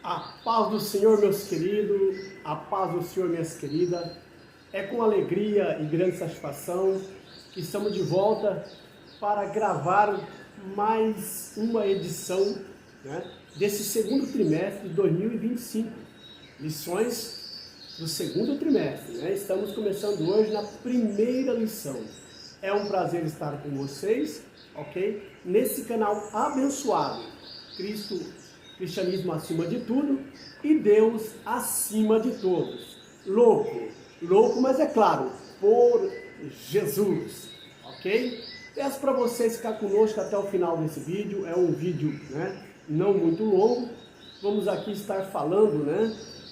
A paz do Senhor, meus queridos, a paz do Senhor, minhas queridas. É com alegria e grande satisfação que estamos de volta para gravar mais uma edição, desse segundo trimestre de 2025. Lições do segundo trimestre. Estamos começando hoje na primeira lição. É um prazer estar com vocês, ok? Nesse canal abençoado. Cristianismo acima de tudo e Deus acima de todos. Louco, mas é claro, por Jesus, ok? Peço para vocês ficar conosco até o final desse vídeo. É um vídeo, não muito longo. Vamos aqui estar falando,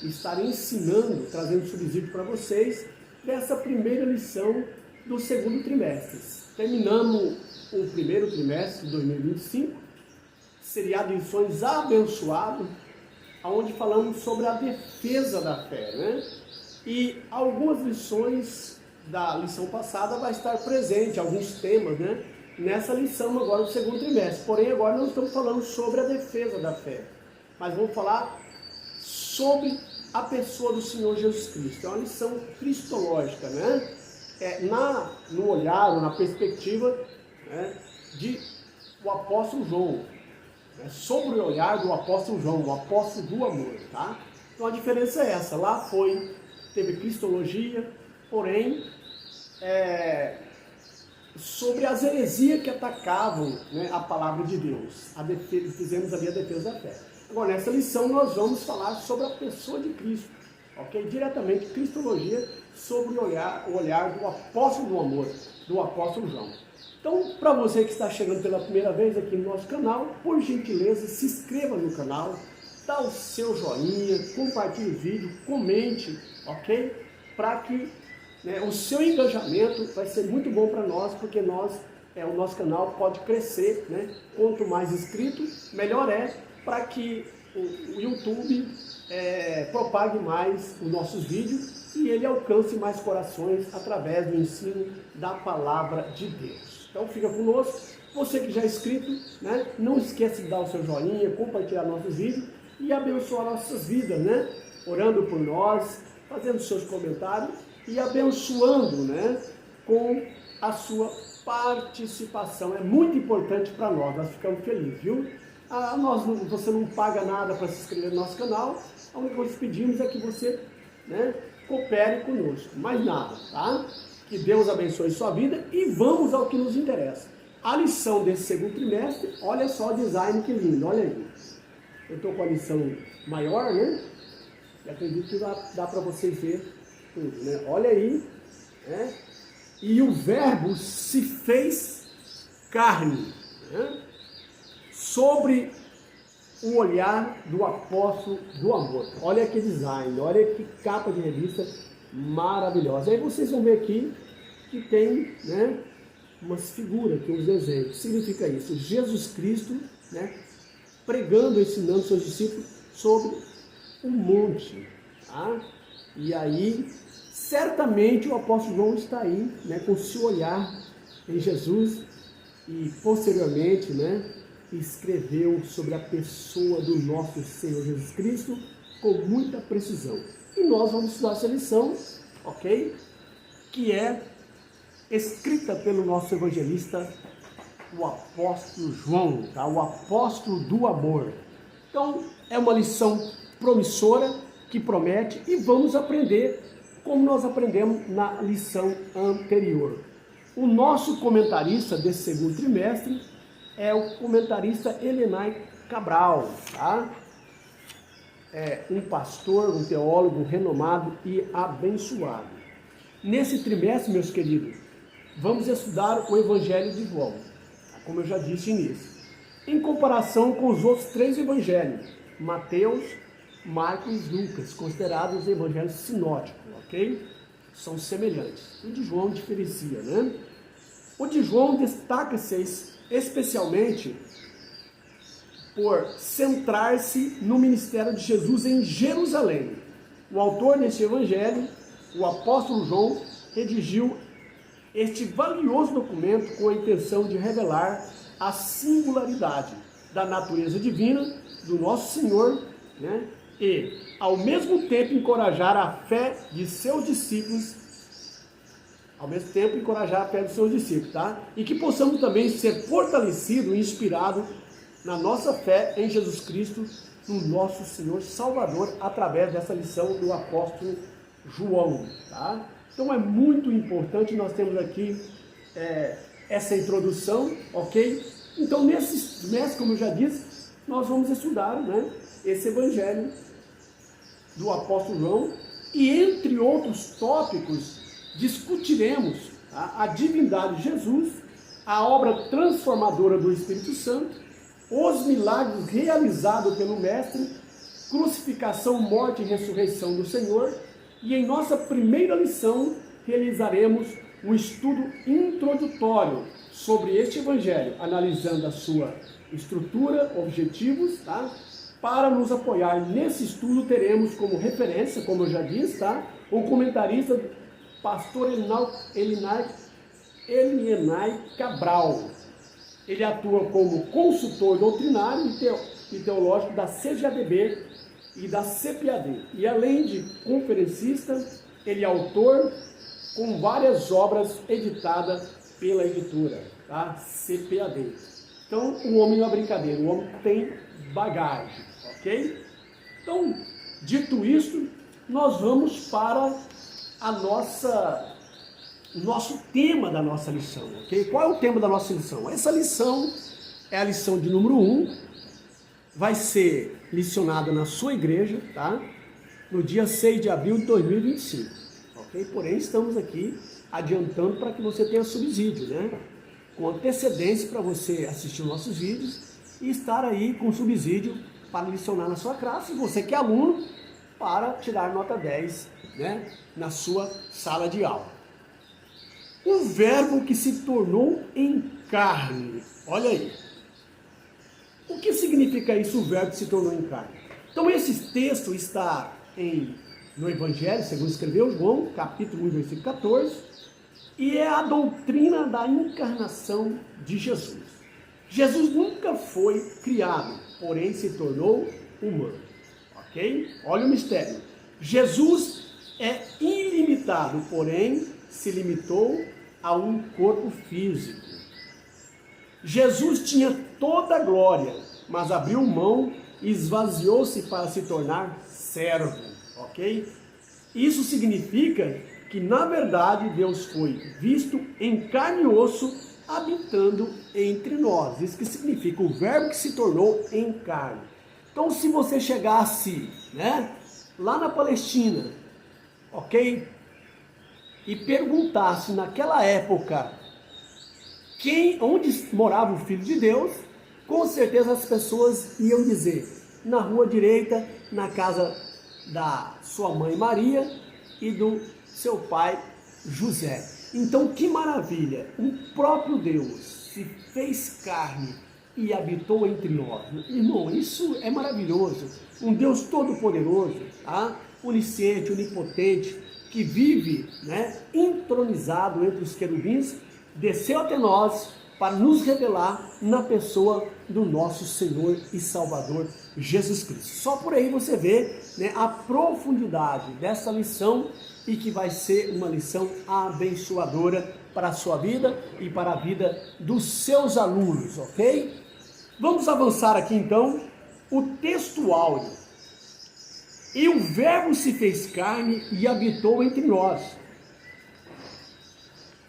estar ensinando, trazendo subsídio para vocês dessa primeira lição do segundo trimestre. Terminamos o primeiro trimestre de 2025. Seriado Lições abençoado, onde falamos sobre a defesa da fé, E algumas lições da lição passada vai estar presente, alguns temas, nessa lição agora do segundo trimestre. Porém, agora não estamos falando sobre a defesa da fé, mas vamos falar sobre a pessoa do Senhor Jesus Cristo. É uma lição cristológica, no olhar, ou na perspectiva, de o apóstolo João. Sobre o olhar do apóstolo João, o apóstolo do amor, tá? Então a diferença é essa. Lá teve cristologia, porém, sobre as heresias que atacavam, a palavra de Deus. Fizemos ali a defesa da fé. Agora, nessa lição nós vamos falar sobre a pessoa de Cristo, ok? Diretamente, cristologia sobre o olhar do apóstolo do amor, do apóstolo João. Então, para você que está chegando pela primeira vez aqui no nosso canal, por gentileza, se inscreva no canal, dá o seu joinha, compartilhe o vídeo, comente, ok? Para que o seu engajamento vai ser muito bom para nós, porque o nosso canal pode crescer, Quanto mais inscritos, melhor é, para que o YouTube propague mais os nossos vídeos e ele alcance mais corações através do ensino da palavra de Deus. Então fica conosco, você que já é inscrito, não esqueça de dar o seu joinha, compartilhar nossos vídeos e abençoar nossas vidas, orando por nós, fazendo seus comentários e abençoando, com a sua participação. É muito importante para nós ficamos felizes, viu? Você não paga nada para se inscrever no nosso canal, a única coisa que pedimos é que você, coopere conosco, mais nada, tá? Que Deus abençoe sua vida e vamos ao que nos interessa. A lição desse segundo trimestre, olha só o design que lindo, olha aí. Eu estou com a lição maior, E acredito que dá para vocês verem tudo, Olha aí, E o verbo se fez carne, Sobre o olhar do apóstolo do amor. Olha que design, olha que capa de revista maravilhosa. Aí vocês vão ver aqui que tem, umas figuras, uns desenhos. O que significa isso? Jesus Cristo, pregando, ensinando seus discípulos sobre o monte, tá? E aí, certamente o apóstolo João está aí, com o seu olhar em Jesus e posteriormente, escreveu sobre a pessoa do nosso Senhor Jesus Cristo com muita precisão. E nós vamos estudar essa lição, ok? Que é escrita pelo nosso evangelista, o apóstolo João, tá? O apóstolo do amor. Então, é uma lição promissora, que promete, e vamos aprender como nós aprendemos na lição anterior. O nosso comentarista desse segundo trimestre é o comentarista Helenay Cabral, tá? É um pastor, um teólogo renomado e abençoado. Nesse trimestre, meus queridos, vamos estudar o Evangelho de João, como eu já disse nisso. Em comparação com os outros 3 evangelhos, Mateus, Marcos e Lucas, considerados evangelhos sinóticos, ok? São semelhantes. O de João diferencia, O de João destaca-se especialmente por centrar-se no ministério de Jesus em Jerusalém. O autor deste evangelho, o apóstolo João, redigiu este valioso documento com a intenção de revelar a singularidade da natureza divina do nosso Senhor, e, ao mesmo tempo, encorajar a fé de seus discípulos, tá? E que possamos também ser fortalecidos e inspirados na nossa fé em Jesus Cristo, no nosso Senhor Salvador, através dessa lição do apóstolo João, tá? Então é muito importante, nós temos aqui essa introdução, ok? Então nesse mês, como eu já disse, nós vamos estudar, né, esse evangelho do apóstolo João, e entre outros tópicos discutiremos, tá, a divindade de Jesus, a obra transformadora do Espírito Santo, os milagres realizados pelo Mestre, crucificação, morte e ressurreição do Senhor, e em nossa primeira lição realizaremos um estudo introdutório sobre este evangelho, analisando a sua estrutura, objetivos, tá? Para nos apoiar nesse estudo, teremos como referência, como eu já disse, tá, o comentarista pastor Elienay Cabral. Ele atua como consultor doutrinário e teológico da CGADB e da CPAD. E além de conferencista, ele é autor com várias obras editadas pela editora, tá? CPAD. Então, o homem não é brincadeira, o homem tem bagagem, ok? Então, dito isto, nós vamos para o nosso tema da nossa lição, ok? Qual é o tema da nossa lição? Essa lição é a lição de número 1, vai ser licionada na sua igreja, tá? No dia 6 de abril de 2025, ok? Porém, estamos aqui adiantando para que você tenha subsídio, né? Com antecedência para você assistir os nossos vídeos e estar aí com subsídio para licionar na sua classe, você que é aluno, para tirar nota 10, né, na sua sala de aula. O verbo que se tornou em carne. Olha aí. O que significa isso, o verbo que se tornou em carne? Então esse texto está no Evangelho, segundo escreveu João, capítulo 1, versículo 14, e é a doutrina da encarnação de Jesus. Jesus nunca foi criado, porém se tornou humano. Ok? Olha o mistério. Jesus é ilimitado, porém se limitou a um corpo físico. Jesus tinha toda a glória, mas abriu mão e esvaziou-se para se tornar servo. Ok? Isso significa que, na verdade, Deus foi visto em carne e osso, habitando entre nós. Isso que significa o verbo que se tornou em carne. Então, se você chegasse, né, lá na Palestina, ok? E perguntasse naquela época onde morava o Filho de Deus, com certeza as pessoas iam dizer, na rua direita, na casa da sua mãe Maria e do seu pai José. Então, que maravilha! O próprio Deus se fez carne e habitou entre nós. Irmão, isso é maravilhoso. Um Deus todo-poderoso, tá? Onisciente, onipotente, que vive, né, entronizado entre os querubins, desceu até nós para nos revelar na pessoa do nosso Senhor e Salvador Jesus Cristo. Só por aí você vê, né, a profundidade dessa lição, e que vai ser uma lição abençoadora para a sua vida e para a vida dos seus alunos, ok? Vamos avançar aqui então, o texto áudio. E o verbo se fez carne e habitou entre nós.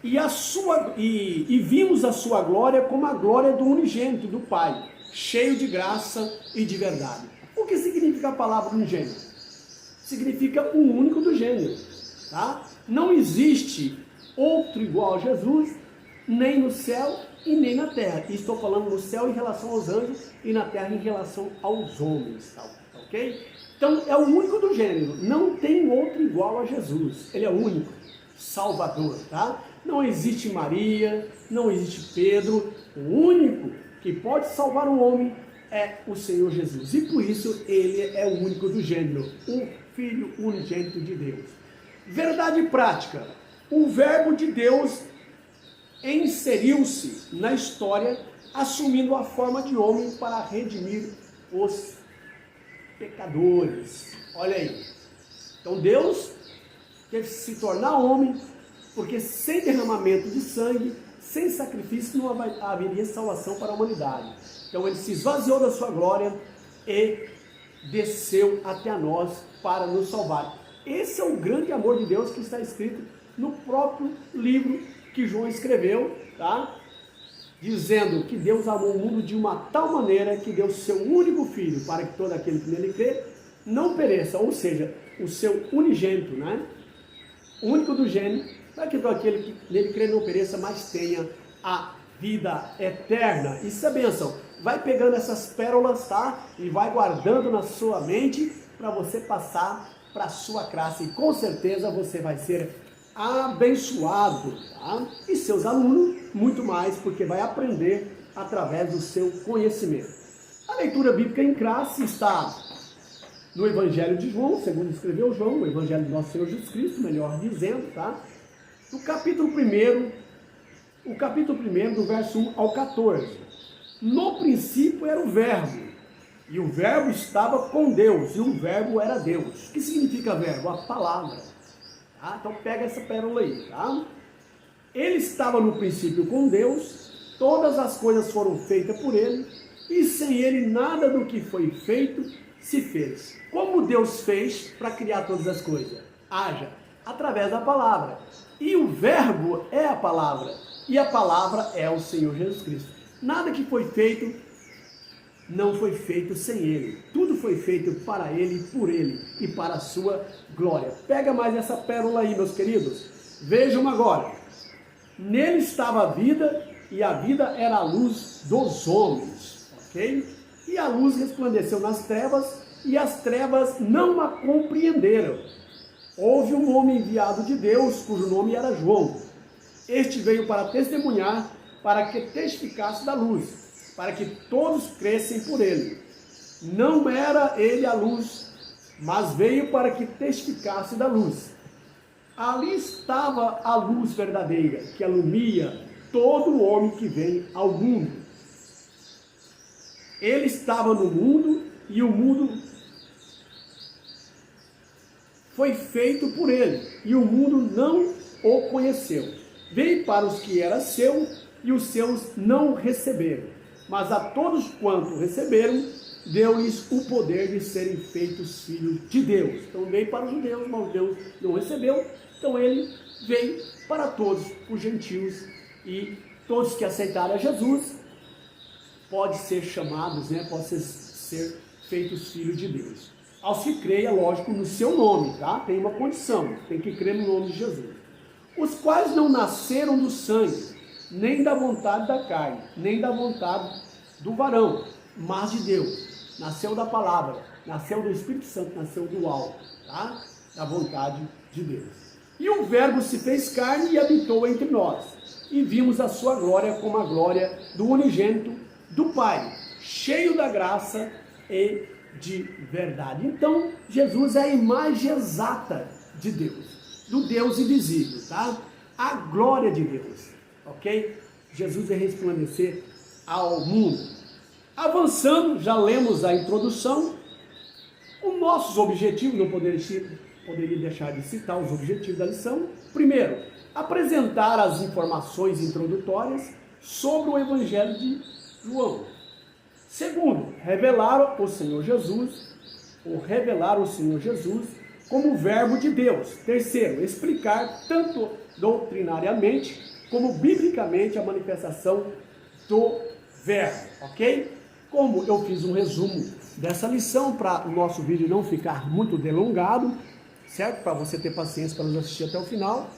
E vimos a sua glória como a glória do unigênito do Pai, cheio de graça e de verdade. O que significa a palavra unigênito? Significa o único do gênero, tá? Não existe outro igual a Jesus, nem no céu e nem na terra. E estou falando no céu em relação aos anjos e na terra em relação aos homens, tá? Ok? Então é o único do gênero, não tem outro igual a Jesus. Ele é o único, Salvador, tá? Não existe Maria, não existe Pedro, o único que pode salvar um homem é o Senhor Jesus. E por isso ele é o único do gênero, o Filho unigênito de Deus. Verdade prática, o verbo de Deus inseriu-se na história, assumindo a forma de homem para redimir os pecadores. Olha aí. Então Deus teve que se tornar homem, porque sem derramamento de sangue, sem sacrifício, não haveria salvação para a humanidade. Então ele se esvaziou da sua glória e desceu até nós para nos salvar. Esse é o grande amor de Deus que está escrito no próprio livro que João escreveu, tá? Dizendo que Deus amou o mundo de uma tal maneira que deu seu único filho para que todo aquele que nele crê não pereça, ou seja, o seu unigênito, né? O único do gênero, para que todo aquele que nele crê não pereça, mas tenha a vida eterna. Isso é bênção. Vai pegando essas pérolas, tá? E vai guardando na sua mente para você passar para a sua classe. E com certeza você vai ser abençoado, tá? E seus alunos, muito mais, porque vai aprender através do seu conhecimento. A leitura bíblica em classe está no Evangelho de João, segundo escreveu João, o Evangelho do nosso Senhor Jesus Cristo, melhor dizendo, tá? No capítulo 1, do verso 1 ao 14. No princípio era o Verbo, e o Verbo estava com Deus, e o Verbo era Deus. O que significa verbo? A palavra. Tá? Então pega essa pérola aí, tá? Ele estava no princípio com Deus, todas as coisas foram feitas por ele, e sem ele nada do que foi feito se fez. Como Deus fez para criar todas as coisas? Haja através da palavra. E o verbo é a palavra, e a palavra é o Senhor Jesus Cristo. Nada que foi feito não foi feito sem ele. Tudo foi feito para ele, por ele e para a sua glória. Pega mais essa pérola aí, meus queridos. Vejam agora. Nele estava a vida, e a vida era a luz dos homens. Ok? E a luz resplandeceu nas trevas, e as trevas não a compreenderam. Houve um homem enviado de Deus, cujo nome era João. Este veio para testemunhar, para que testificasse da luz, para que todos crescem por ele. Não era ele a luz, mas veio para que testificasse da luz. Ali estava a luz verdadeira, que alumia todo homem que vem ao mundo. Ele estava no mundo, e o mundo foi feito por ele, e o mundo não o conheceu. Veio para os que era seu, e os seus não o receberam. Mas a todos quanto receberam, deu-lhes o poder de serem feitos filhos de Deus. Então veio para os judeus, mas Deus não recebeu. Então ele veio para todos os gentios, e todos que aceitaram a Jesus podem ser chamados, né? Podem ser feitos filhos de Deus. Aos que creia, lógico, no seu nome, tá? Tem uma condição, tem que crer no nome de Jesus. Os quais não nasceram do sangue, nem da vontade da carne, nem da vontade do varão, mas de Deus. Nasceu da palavra, nasceu do Espírito Santo, nasceu do alto, tá? Da vontade de Deus. E o Verbo se fez carne e habitou entre nós. E vimos a sua glória como a glória do unigênito do Pai, cheio da graça e de verdade. Então, Jesus é a imagem exata de Deus, do Deus invisível, tá? A glória de Deus, ok? Jesus é resplandecer ao mundo. Avançando, já lemos a introdução. Os nossos objetivos, não poderia deixar de citar os objetivos da lição. Primeiro, apresentar as informações introdutórias sobre o Evangelho de João. Segundo, revelar o Senhor Jesus como o Verbo de Deus. Terceiro, explicar tanto doutrinariamente como biblicamente a manifestação do Verbo, ok? Como eu fiz um resumo dessa lição para o nosso vídeo não ficar muito delongado, certo? Para você ter paciência para nos assistir até o final.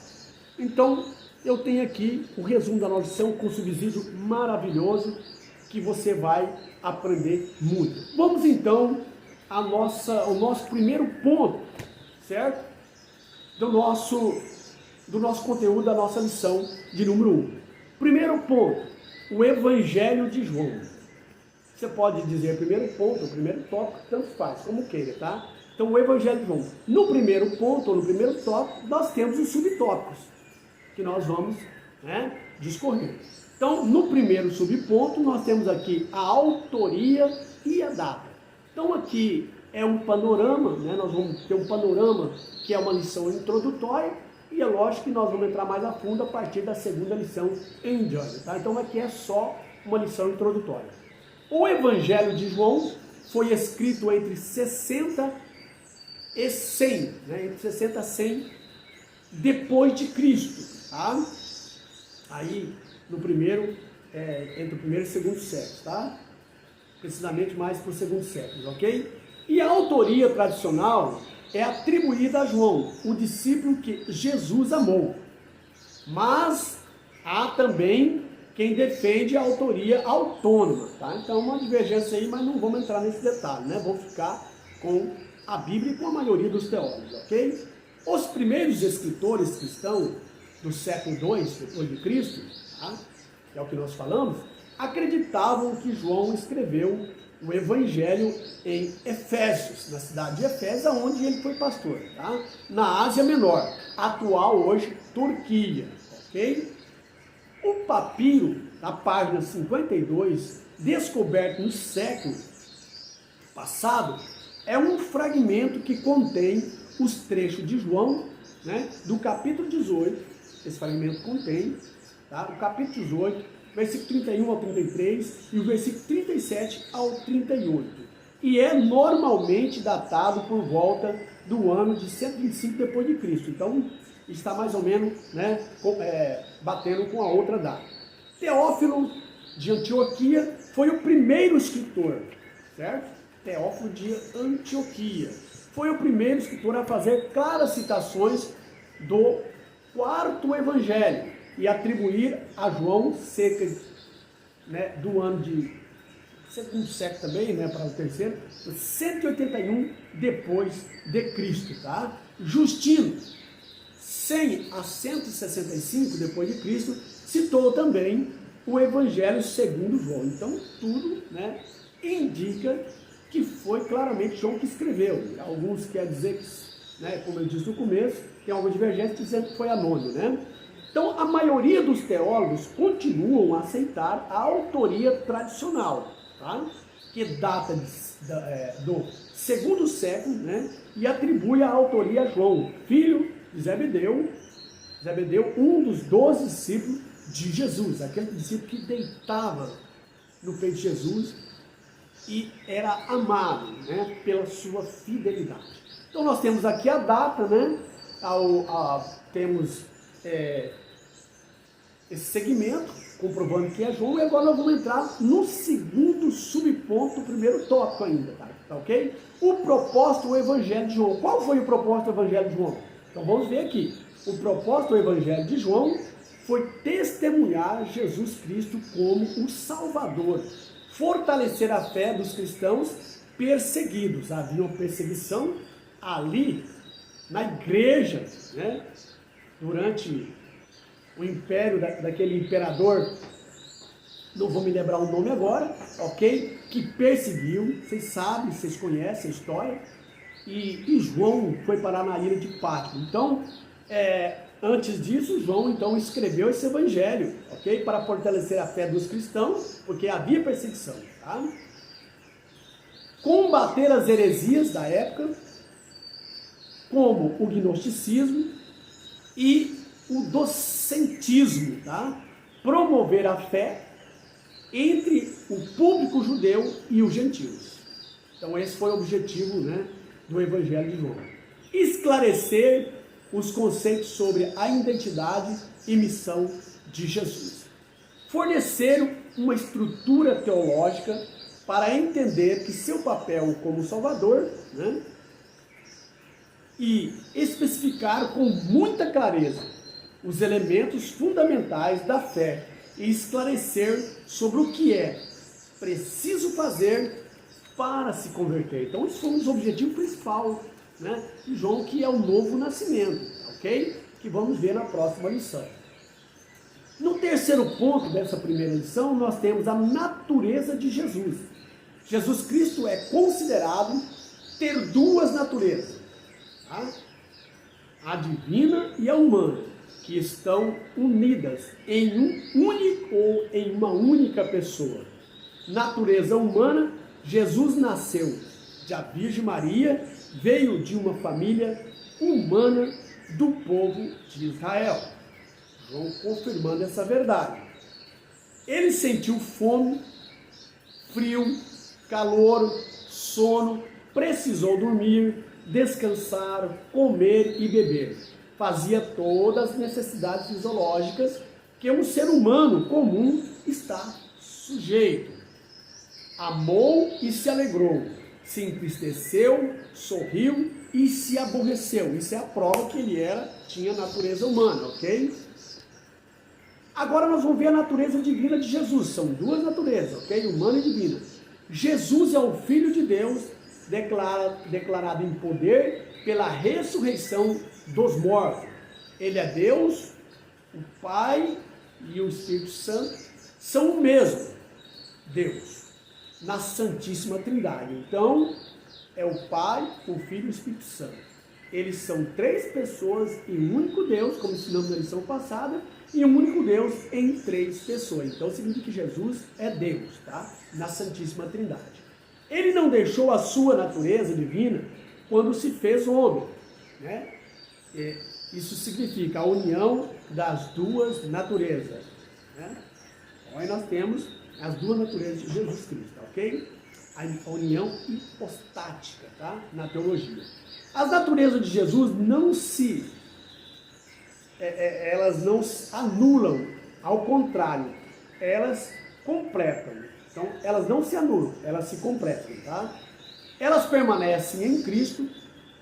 Então, eu tenho aqui o resumo da nossa lição com subsídio maravilhoso que você vai aprender muito. Vamos então ao nosso primeiro ponto, certo? Do nosso conteúdo, da nossa lição de número 1. Primeiro ponto, o Evangelho de João. Você pode dizer primeiro ponto, o primeiro tópico, tanto faz, como queira, tá? Então, o Evangelho de João. No primeiro ponto, ou no primeiro tópico, nós temos os subtópicos, que nós vamos, né, discorrer. Então, no primeiro subponto, nós temos aqui a autoria e a data. Então, aqui, é um panorama, né? Nós vamos ter um panorama que é uma lição introdutória, e é lógico que nós vamos entrar mais a fundo a partir da segunda lição em diante, tá? Então aqui é só uma lição introdutória. O Evangelho de João foi escrito entre 60 e 100, né? Entre 60 e 100 depois de Cristo, tá? Aí no primeiro, entre o primeiro e o segundo século, tá? Precisamente mais para o segundo século, ok? E a autoria tradicional é atribuída a João, o discípulo que Jesus amou. Mas há também quem defende a autoria autônoma, tá? Então uma divergência aí, mas não vamos entrar nesse detalhe, né? Vamos ficar com a Bíblia e com a maioria dos teólogos, ok? Os primeiros escritores cristãos do século II depois de Cristo, tá? Que é o que nós falamos, acreditavam que João escreveu o Evangelho em Efésios, na cidade de Efésios, onde ele foi pastor, tá? Na Ásia Menor, atual hoje Turquia, ok? O papiro, na página 52, descoberto no século passado, é um fragmento que contém os trechos de João, né, do capítulo 18, esse fragmento contém, tá? O capítulo 18, versículo 31 ao 33 e o versículo 37 ao 38. E é normalmente datado por volta do ano de 125 depois de Cristo. Então, está mais ou menos, né, batendo com a outra data. Teófilo de Antioquia foi o primeiro escritor, certo? Teófilo de Antioquia foi o primeiro escritor a fazer claras citações do quarto evangelho e atribuir a João cerca, né, do ano de segundo século também, né, para o terceiro, 181 depois de Cristo, tá? Justino, 100 a 165 depois de Cristo, citou também o Evangelho segundo João. Então, tudo, né, indica que foi claramente João que escreveu. Alguns querem dizer que, né, como eu disse no começo, tem alguma divergência dizendo que foi anônimo, né? Então, a maioria dos teólogos continuam a aceitar a autoria tradicional, tá? Que data do segundo século, né? E atribui a autoria a João, filho de Zebedeu, um dos 12 discípulos de Jesus, aquele discípulo que deitava no peito de Jesus e era amado, né, pela sua fidelidade. Então nós temos aqui a data, né? Temos esse segmento comprovando que é João, e agora nós vamos entrar no segundo subponto, o primeiro tópico ainda, tá ok? O propósito do Evangelho de João. Qual foi o propósito do Evangelho de João? Então vamos ver aqui. O propósito do Evangelho de João foi testemunhar Jesus Cristo como o Salvador, fortalecer a fé dos cristãos perseguidos. Havia uma perseguição ali na igreja, né? Durante o império daquele imperador, não vou me lembrar o nome agora, ok? Que perseguiu, vocês sabem, vocês conhecem a história, e João foi parar na ilha de Patmos. Então, antes disso, João então escreveu esse evangelho, ok? Para fortalecer a fé dos cristãos, porque havia perseguição, tá? Combater as heresias da época, como o gnosticismo e o docentismo, tá? Promover a fé entre o público judeu e os gentios. Então esse foi o objetivo, né, do Evangelho de João. Esclarecer os conceitos sobre a identidade e missão de Jesus. Fornecer uma estrutura teológica para entender que seu papel como Salvador, né, e especificar com muita clareza os elementos fundamentais da fé e esclarecer sobre o que é preciso fazer para se converter. Então, esse foi um dos objetivos principais, né, de João, que é o novo nascimento, ok? Que vamos ver na próxima lição. No terceiro ponto dessa primeira lição, nós temos a natureza de Jesus. Jesus Cristo é considerado ter duas naturezas, tá? A divina e a humana, que estão unidas em um único ou em uma única pessoa. Natureza humana, Jesus nasceu da Virgem Maria, veio de uma família humana do povo de Israel. João confirmando essa verdade. Ele sentiu fome, frio, calor, sono, precisou dormir, descansar, comer e beber. Fazia todas as necessidades fisiológicas que um ser humano comum está sujeito. Amou e se alegrou, se entristeceu, sorriu e se aborreceu. Isso é a prova que ele tinha natureza humana, ok? Agora nós vamos ver a natureza divina de Jesus. São duas naturezas, ok? Humana e divina. Jesus é o Filho de Deus, declarado em poder pela ressurreição dos mortos. Ele é Deus, o Pai e o Espírito Santo são o mesmo Deus, na Santíssima Trindade. Então, é o Pai, o Filho e o Espírito Santo. Eles são três pessoas em um único Deus, como ensinamos na lição passada, e um único Deus em três pessoas. Então, significa que Jesus é Deus, tá? Na Santíssima Trindade. Ele não deixou a sua natureza divina quando se fez homem, né? Isso significa a união das duas naturezas, né? Então, aí nós temos as duas naturezas de Jesus Cristo, ok? A união hipostática, tá? Na teologia. As naturezas de Jesus elas não anulam, ao contrário, elas completam. Então, elas não se anulam, elas se completam, tá? Elas permanecem em Cristo,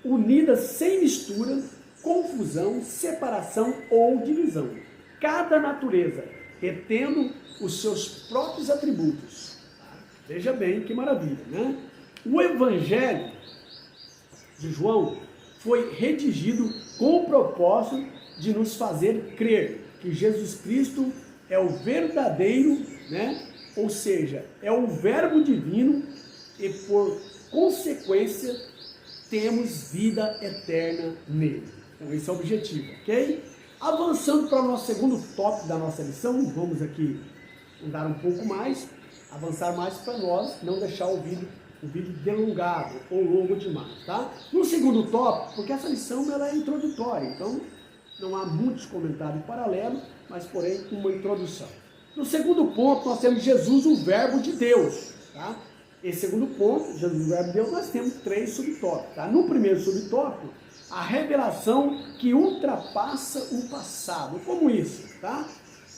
unidas sem mistura, confusão, separação ou divisão. Cada natureza retendo os seus próprios atributos. Veja bem que maravilha, né? O Evangelho de João foi redigido com o propósito de nos fazer crer que Jesus Cristo é o verdadeiro, né? Ou seja, é o Verbo divino e por consequência temos vida eterna nele. Então esse é o objetivo, ok? Avançando para o nosso segundo tópico da nossa lição, vamos aqui andar um pouco mais, avançar mais para nós, não deixar o vídeo delongado ou longo demais, tá? No segundo tópico, porque essa lição ela é introdutória, então não há muitos comentários paralelos, mas porém uma introdução. No segundo ponto, nós temos Jesus, o Verbo de Deus, tá? Esse segundo ponto, Jesus, o Verbo de Deus, nós temos três subtópicos, tá? No primeiro subtópico, a revelação que ultrapassa o passado. Como isso, tá?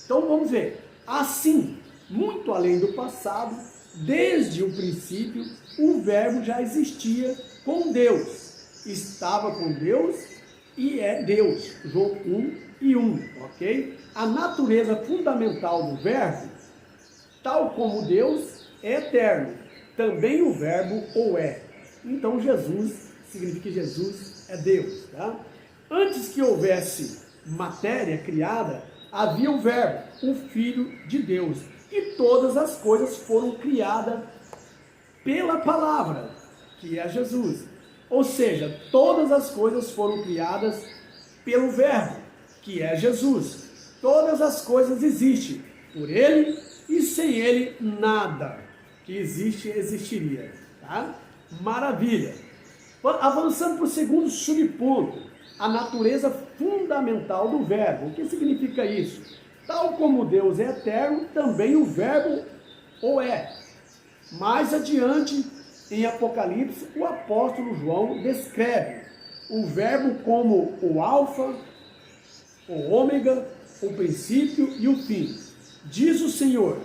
Então vamos ver. Assim, muito além do passado, desde o princípio, o Verbo já existia com Deus. Estava com Deus e é Deus. João 1:1, ok? A natureza fundamental do Verbo, tal como Deus, é eterno. Também o Verbo o é. Então Jesus significa que Jesus é Deus, tá? Antes que houvesse matéria criada, havia o Verbo, o Filho de Deus. E todas as coisas foram criadas pela palavra, que é Jesus. Ou seja, todas as coisas foram criadas pelo Verbo, que é Jesus. Todas as coisas existem por Ele e sem Ele nada que existe existiria, tá? Maravilha! Avançando para o segundo subponto, a natureza fundamental do Verbo. O que significa isso? Tal como Deus é eterno, também o Verbo o é. Mais adiante, em Apocalipse, o apóstolo João descreve o Verbo como o Alfa, o Ômega, o princípio e o fim. Diz o Senhor,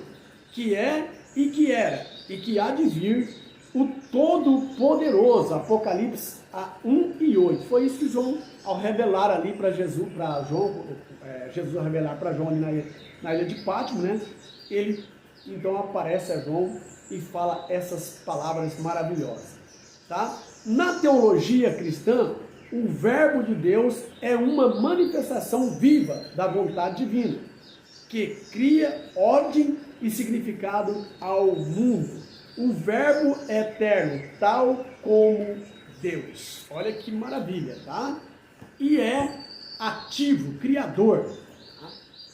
que é e que era e que há de vir, o Todo-Poderoso. Apocalipse 1:8. Foi isso que João, ao revelar ali para Jesus, Jesus ao revelar para João ali na ilha de Pátmos, né? Ele então aparece a João e fala essas palavras maravilhosas, tá? Na teologia cristã, o Verbo de Deus é uma manifestação viva da vontade divina, que cria ordem e significado ao mundo. O Verbo é eterno, tal como Deus. Olha que maravilha, tá? E é ativo, criador.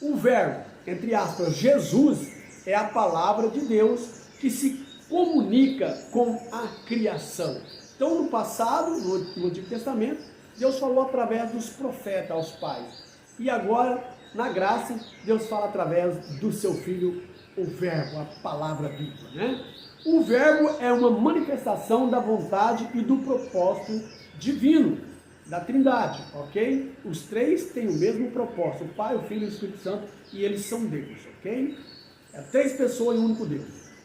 O Verbo, entre aspas, Jesus, é a palavra de Deus que se comunica com a criação. Então, no passado, no Antigo Testamento, Deus falou através dos profetas aos pais. E agora, na graça, Deus fala através do seu Filho, o Verbo, a palavra viva, né? O Verbo é uma manifestação da vontade e do propósito divino, da Trindade, ok? Os três têm o mesmo propósito, o Pai, o Filho e o Espírito Santo, e eles são Deus, ok? É três pessoas e um único Deus.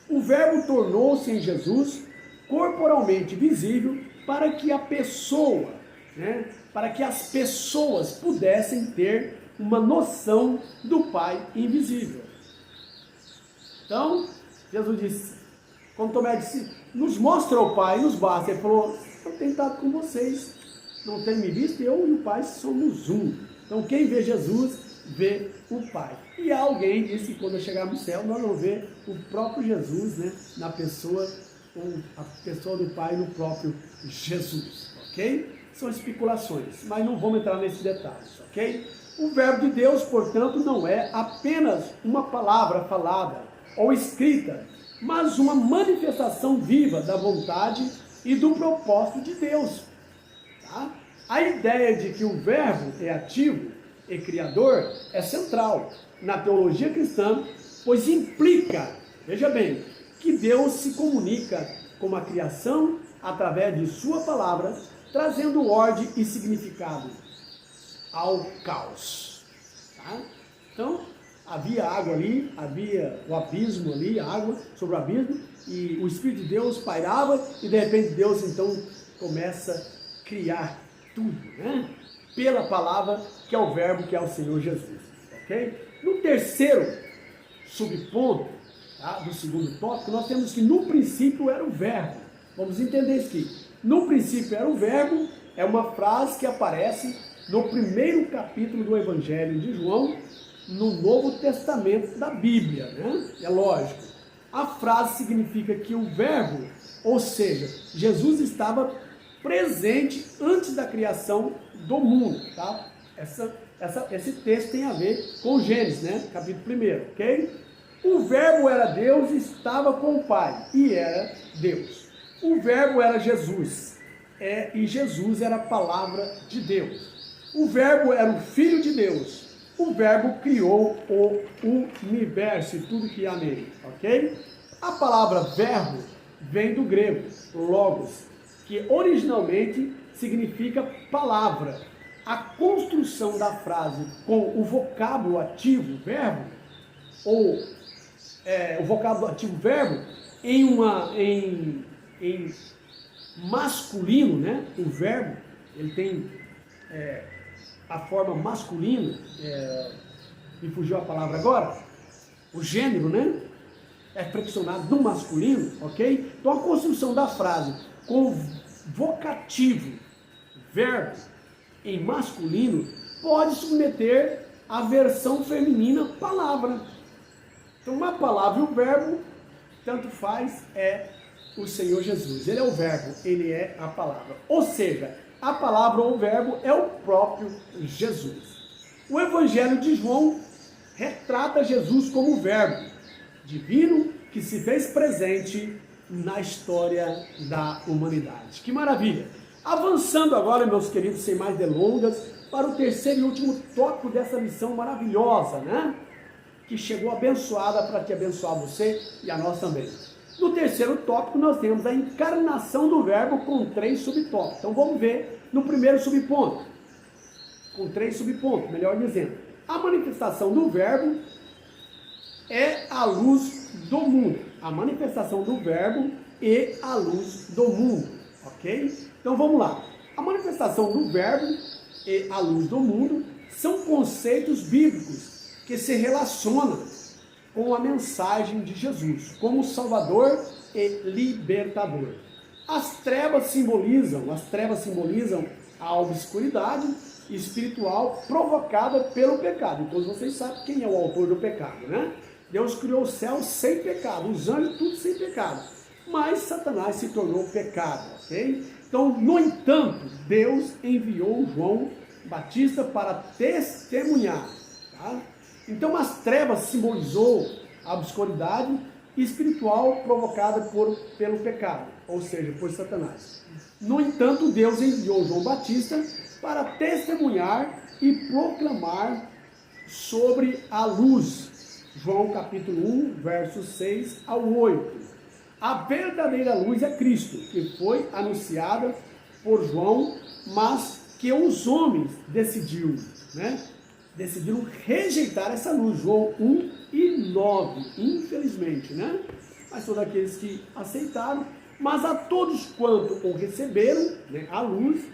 O Verbo tornou-se em Jesus corporalmente visível para que a pessoa, né, para que as pessoas pudessem ter uma noção do Pai invisível. Então, Jesus disse, quando Tomé disse, nos mostra o Pai, nos basta. Ele falou, eu tenho estado com vocês, não tem me visto, eu e o Pai somos um. Então, quem vê Jesus, vê o Pai. E alguém disse que quando eu chegar no céu, nós vamos ver o próprio Jesus, né, na pessoa, a pessoa do Pai no próprio Jesus, ok? São especulações, mas não vamos entrar nesses detalhes, ok? O Verbo de Deus, portanto, não é apenas uma palavra falada ou escrita, mas uma manifestação viva da vontade e do propósito de Deus. Tá? A ideia de que o Verbo é ativo e criador é central na teologia cristã, pois implica, veja bem, que Deus se comunica com a criação através de sua palavra, trazendo ordem e significado ao caos. Tá? Então, havia água ali, havia o abismo ali, água sobre o abismo, e o Espírito de Deus pairava, e de repente Deus então começa a criar tudo, né? Pela palavra, que é o Verbo, que é o Senhor Jesus. Ok? No terceiro subponto, tá, do segundo tópico, nós temos que no princípio era o Verbo. Vamos entender isso aqui. No princípio era o Verbo, é uma frase que aparece no primeiro capítulo do Evangelho de João, no Novo Testamento da Bíblia, né? É lógico. A frase significa que o Verbo, ou seja, Jesus estava presente antes da criação do mundo, tá? Esse texto tem a ver com Gênesis, né? Capítulo 1, ok? O Verbo era Deus e estava com o Pai, e era Deus. O Verbo era Jesus, e Jesus era a palavra de Deus. O Verbo era o Filho de Deus. O Verbo criou o universo e tudo que há nele, ok? A palavra verbo vem do grego, logos, que originalmente significa palavra. A construção da frase com o vocábulo ativo verbo, ou o vocábulo ativo verbo, em masculino, né? O verbo, ele tem a forma masculina, me fugiu a palavra agora, o gênero, né? É flexionado no masculino, ok? Então a construção da frase com vocativo, verbo, em masculino, pode submeter a versão feminina palavra. Então uma palavra e o verbo, tanto faz, é o Senhor Jesus. Ele é o verbo, ele é a palavra. Ou seja, a palavra ou o verbo é o próprio Jesus. O Evangelho de João retrata Jesus como o verbo divino que se fez presente na história da humanidade. Que maravilha! Avançando agora, meus queridos, sem mais delongas, para o terceiro e último tópico dessa missão maravilhosa, né? Que chegou abençoada para te abençoar você e a nós também. No terceiro tópico, nós temos a encarnação do Verbo com 3 subtópicos. Então vamos ver no primeiro subponto, com 3 subpontos, melhor dizendo. A manifestação do Verbo é a luz do mundo. A manifestação do Verbo e a luz do mundo, ok? Então vamos lá. A manifestação do Verbo e a luz do mundo são conceitos bíblicos que se relacionam com a mensagem de Jesus, como Salvador e Libertador. As trevas simbolizam a obscuridade espiritual provocada pelo pecado. Então vocês sabem quem é o autor do pecado, né? Deus criou o céu sem pecado, os anjos tudo sem pecado, mas Satanás se tornou pecado, ok? Então, no entanto, Deus enviou João Batista para testemunhar, tá? Então as trevas simbolizou a obscuridade espiritual provocada pelo pecado. ou seja, por Satanás. No entanto, Deus enviou João Batista para testemunhar e proclamar sobre a luz. João capítulo 1, versos 6 ao 8. A verdadeira luz é Cristo, que foi anunciada por João, mas que os homens decidiram rejeitar essa luz. João 1 e 9, infelizmente, Mas todos aqueles que aceitaram, mas a todos quanto o receberam, a luz,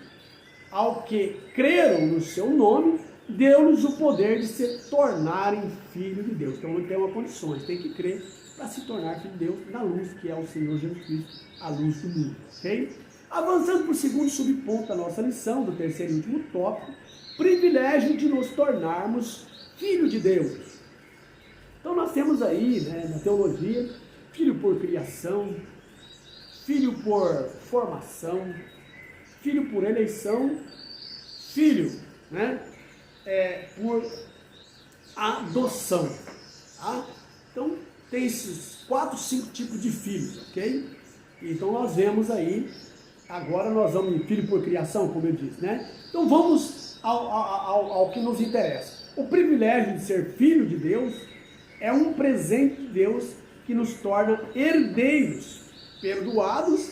ao que creram no seu nome, deu-lhes o poder de se tornarem filhos de Deus. Então não tem uma condição, tem que crer para se tornar filho de Deus na luz, que é o Senhor Jesus Cristo, a luz do mundo, ok? Avançando para o segundo subponto da nossa lição, do terceiro e último tópico, privilégio de nos tornarmos filho de Deus. Então nós temos aí, na teologia, filho por criação, filho por formação, filho por eleição, filho, por adoção, tá? Então tem esses 4, 5 tipos de filhos, ok? Então nós vemos aí, agora nós vamos em filho por criação, como eu disse, Então vamos ao que nos interessa. O privilégio de ser filho de Deus é um presente de Deus que nos torna herdeiros, perdoados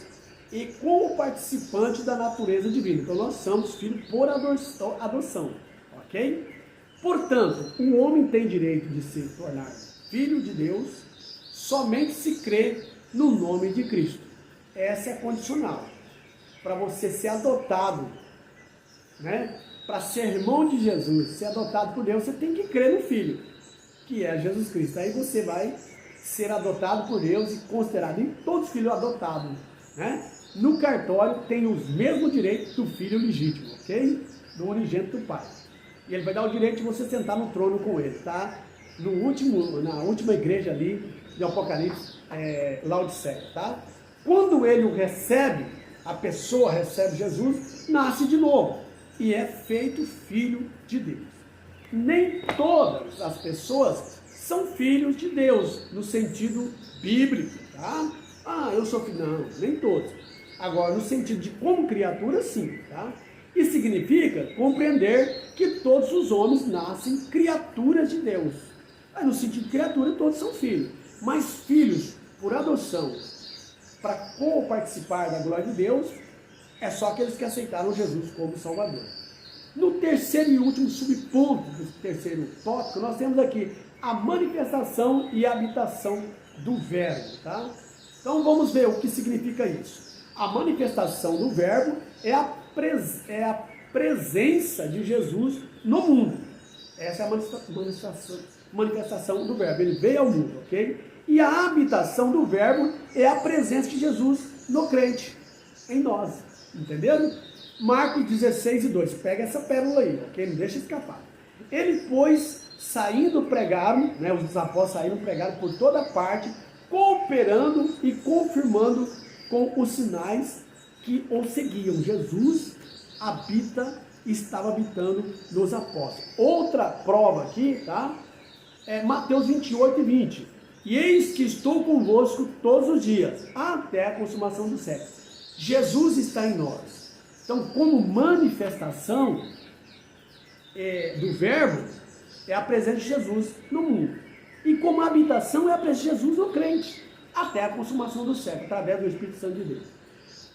e co-participantes da natureza divina. Então nós somos filhos por adoção, ok? Portanto, o homem tem direito de se tornar filho de Deus somente se crê no nome de Cristo. Essa é condicional. Para você ser adotado, para ser irmão de Jesus, ser adotado por Deus, você tem que crer no Filho, que é Jesus Cristo. Aí você vai ser adotado por Deus e considerado em todos os filhos adotados, No cartório tem os mesmos direitos do filho legítimo, ok? Do unigênito do pai. E ele vai dar o direito de você sentar no trono com ele, tá? Na última igreja ali de Apocalipse, Laodiceia, tá? Quando ele o recebe, a pessoa recebe Jesus, nasce de novo e é feito filho de Deus. Nem todas as pessoas são filhos de Deus, no sentido bíblico, tá? Eu sou filho, não, nem todos. Agora, no sentido de como criatura, sim, tá? Isso significa compreender que todos os homens nascem criaturas de Deus. Mas no sentido de criatura, todos são filhos. Mas filhos por adoção, para co-participar da glória de Deus, é só aqueles que aceitaram Jesus como Salvador. No terceiro e último subponto do terceiro tópico, nós temos aqui a manifestação e a habitação do Verbo, tá? Então vamos ver o que significa isso. A manifestação do Verbo é a presença de Jesus no mundo. Essa é a manifestação do Verbo. Ele veio ao mundo, ok? E a habitação do Verbo é a presença de Jesus no crente, em nós. Entenderam? Marcos 16 e 2. Pega essa pérola aí, ok? Não deixa escapar. Ele, pois, saindo pregaram, os apóstolos saíram pregaram por toda parte, cooperando e confirmando com os sinais que o seguiam. Jesus estava habitando nos apóstolos. Outra prova aqui, tá? É Mateus 28 e 20. E eis que estou convosco todos os dias, até a consumação do século. Jesus está em nós. Então, como manifestação do Verbo, é a presença de Jesus no mundo. E como habitação é a presença de Jesus no crente, até a consumação do século, através do Espírito Santo de Deus.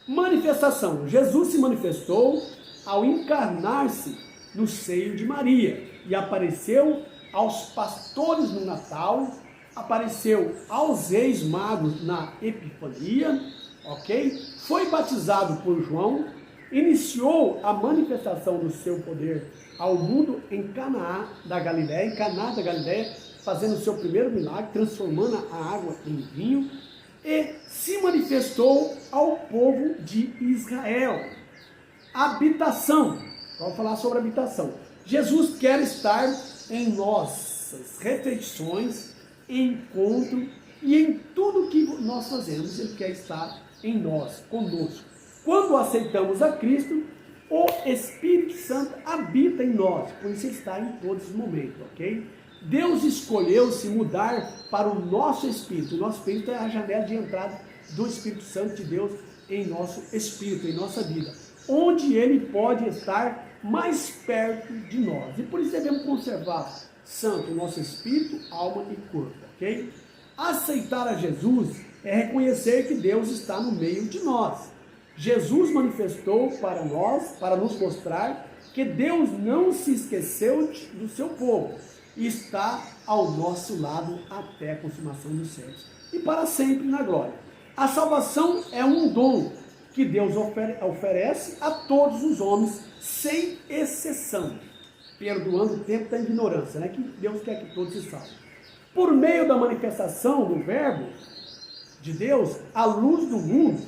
Manifestação. Jesus se manifestou ao encarnar-se no seio de Maria e apareceu aos pastores no Natal, apareceu aos reis magos na Epifania, ok? Foi batizado por João, iniciou a manifestação do seu poder ao mundo em Caná da Galileia, fazendo o seu primeiro milagre, transformando a água em vinho, e se manifestou ao povo de Israel. Habitação. Vamos falar sobre habitação. Jesus quer estar em nossas reflexões, encontro e em tudo que nós fazemos. Ele quer estar em nós, conosco. Quando aceitamos a Cristo, o Espírito Santo habita em nós, por isso ele está em todos os momentos, ok? Deus escolheu se mudar para o nosso espírito. O nosso espírito é a janela de entrada do Espírito Santo de Deus em nosso espírito, em nossa vida, onde ele pode estar mais perto de nós. E por isso devemos conservar santo o nosso espírito, alma e corpo, ok? Aceitar a Jesus é reconhecer que Deus está no meio de nós. Jesus manifestou para nós, para nos mostrar que Deus não se esqueceu do seu povo e está ao nosso lado até a consumação dos séculos e para sempre na glória. A salvação é um dom que Deus oferece a todos os homens, sem exceção, perdoando o tempo da ignorância, né? Que Deus quer que todos se salvem. Por meio da manifestação do Verbo de Deus, a luz do mundo,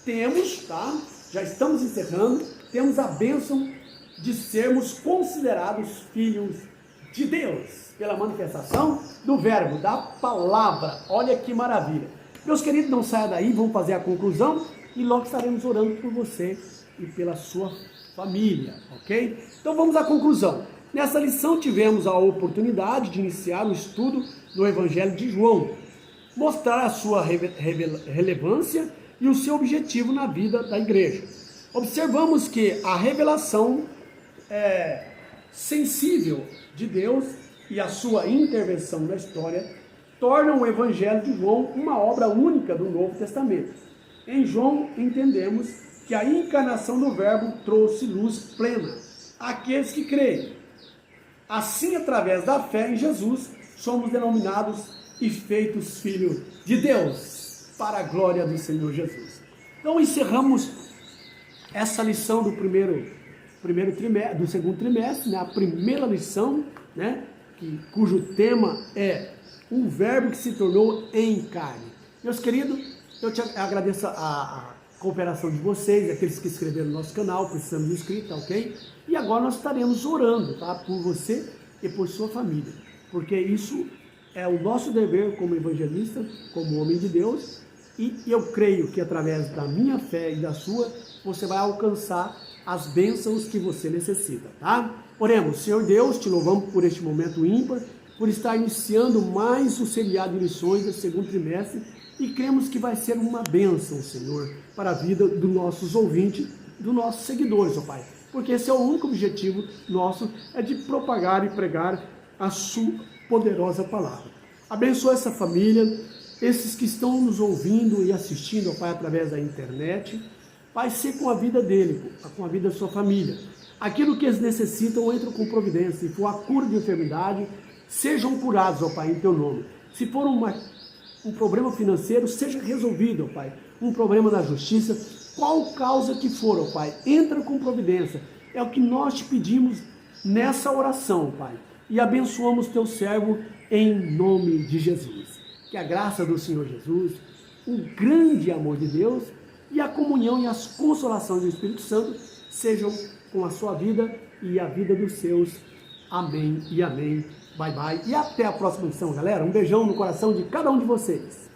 temos, tá? Já estamos encerrando, temos a bênção de sermos considerados filhos de Deus, pela manifestação do Verbo, da palavra. Olha que maravilha. Meus queridos, não saia daí, vamos fazer a conclusão e logo estaremos orando por você e pela sua família, ok? Então vamos à conclusão. Nessa lição tivemos a oportunidade de iniciar o estudo do Evangelho de João, mostrar a sua relevância e o seu objetivo na vida da igreja. Observamos que a revelação sensível de Deus e a sua intervenção na história tornam o Evangelho de João uma obra única do Novo Testamento. Em João entendemos que a encarnação do Verbo trouxe luz plena àqueles que creem. Assim, através da fé em Jesus, somos denominados e feitos filhos de Deus, para a glória do Senhor Jesus. Então encerramos essa lição do do segundo trimestre, né? A primeira lição, né? Cujo tema é o Verbo que se tornou em carne. Meus queridos, eu te agradeço a cooperação de vocês, aqueles que inscreveram no nosso canal, precisamos de inscrito, tá ok? E agora nós estaremos orando, tá? Por você e por sua família, porque isso é o nosso dever como evangelista, como homem de Deus, e eu creio que através da minha fé e da sua, você vai alcançar as bênçãos que você necessita, tá? Oremos. Senhor Deus, te louvamos por este momento ímpar, por estar iniciando mais o seriado de lições do segundo trimestre, e cremos que vai ser uma bênção, Senhor, para a vida dos nossos ouvintes, dos nossos seguidores, ó Pai, porque esse é o único objetivo nosso, é de propagar e pregar a sua poderosa palavra. Abençoa essa família, esses que estão nos ouvindo e assistindo, ó Pai, através da internet. Pai, ser com a vida dele, com a vida da sua família. Aquilo que eles necessitam, entram com providência. Se for a cura de enfermidade, sejam curados, ó Pai, em teu nome. Se for um problema financeiro, seja resolvido, ó Pai. Um problema na justiça, qual causa que for, ó Pai, entra com providência. É o que nós te pedimos nessa oração, Pai. E abençoamos teu servo em nome de Jesus. Que a graça do Senhor Jesus, o grande amor de Deus e a comunhão e as consolações do Espírito Santo sejam com a sua vida e a vida dos seus. Amém e amém. Bye, bye. E até a próxima lição, galera. Um beijão no coração de cada um de vocês.